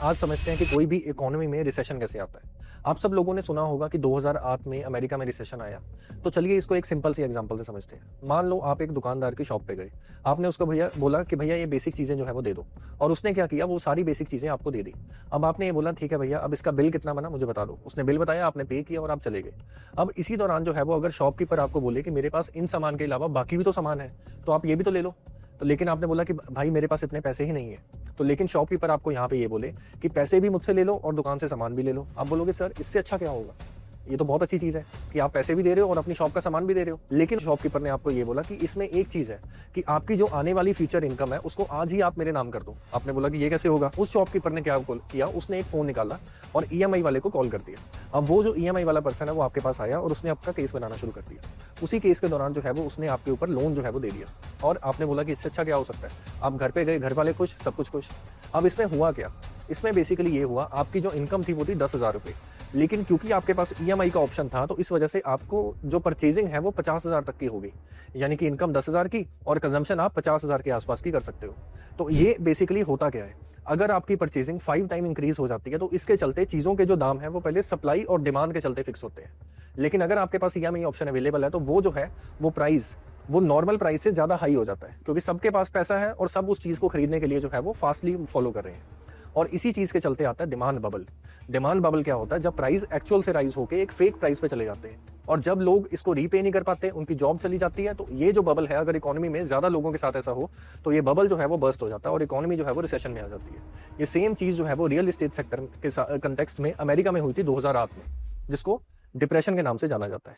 आज समझते हैं कि कोई भी इकोनॉमी में रिसेशन कैसे आता है। आप सब लोगों ने सुना होगा कि 2008 में अमेरिका में रिसेशन आया। तो चलिए इसको एक सिंपल सी एग्जांपल से समझते हैं। मान लो आप एक दुकानदार की शॉप पे गए। आपने उसको भैया बोला कि भैया ये बेसिक चीज़ें जो है वो दे दो। और उसने क्या किया, वो सारी बेसिक चीज़ें आपको दे दी। अब आपने ये बोला ठीक है भैया, अब इसका बिल कितना बना मुझे बता दो। उसने बिल बताया, आपने पे किया और आप चले गए। अब इसी दौरान जो है वो अगर शॉपकीपर आपको बोले कि मेरे पास इन सामान के अलावा बाकी भी तो सामान है, तो आप ये भी तो ले लो। तो लेकिन आपने बोला कि भाई मेरे पास इतने पैसे ही नहीं है। तो लेकिन शॉपकीपर आपको यहाँ पे ये बोले कि पैसे भी मुझसे ले लो और दुकान से सामान भी ले लो। आप बोलोगे सर इससे अच्छा क्या होगा, ये तो बहुत अच्छी चीज़ है कि आप पैसे भी दे रहे हो और अपनी शॉप का सामान भी दे रहे हो। लेकिन शॉपकीपर ने आपको ये बोला कि इसमें एक चीज़ है कि आपकी जो आने वाली फ्यूचर इनकम है उसको आज ही आप मेरे नाम कर दो। आपने बोला कि ये कैसे होगा। उस शॉपकीपर ने क्या किया, उसने एक फ़ोन निकाला और ईएमआई वाले को कॉल कर दिया। अब वो जो ईएमआई वाला पर्सन है वो आपके पास आया और उसने आपका केस बनाना शुरू कर दिया। उसी केस के दौरान जो है वो उसने आपके ऊपर लोन जो है वो दे दिया। और आपने बोला कि इससे अच्छा क्या हो सकता है। आप घर पे गए, घर वाले खुश, सब कुछ खुश। अब इसमें हुआ क्या, इसमें बेसिकली ये हुआ, आपकी जो इनकम थी वो थी 10,000 रुपये। लेकिन क्योंकि आपके पास ईएमआई का ऑप्शन था तो इस वजह से आपको जो परचेजिंग है वो 50,000 तक की हो गई। यानी कि इनकम 10,000 की और कंजम्पशन आप 50,000 के आसपास की कर सकते हो। तो ये बेसिकली होता क्या है, अगर आपकी परचेजिंग 5 टाइम इंक्रीज हो जाती है तो इसके चलते चीज़ों के जो दाम है वो पहले सप्लाई और डिमांड के चलते फिक्स होते हैं। लेकिन अगर आपके पास ईएमआई ऑप्शन अवेलेबल है तो वो जो है वो प्राइस वो नॉर्मल प्राइस से ज़्यादा हाई हो जाता है, क्योंकि सबके पास पैसा है और सब उस चीज़ को खरीदने के लिए जो है वो फास्टली फॉलो कर रहे हैं। और इसी चीज़ के चलते आता है डिमांड बबल। डिमांड बबल क्या होता है, जब प्राइस एक्चुअल से राइज होकर एक फेक प्राइस पे चले जाते हैं और जब लोग इसको रीपे नहीं कर पाते, उनकी जॉब चली जाती है, तो ये जो बबल है अगर इकोनॉमी में ज़्यादा लोगों के साथ ऐसा हो तो ये बबल जो है वो बर्स्ट हो जाता है और इकोनॉमी जो है वो रिसेशन में आ जाती है। ये सेम चीज़ जो है वो रियल एस्टेट सेक्टर के कंटेक्स्ट में अमेरिका में हुई थी 2008 में, जिसको डिप्रेशन के नाम से जाना जाता है।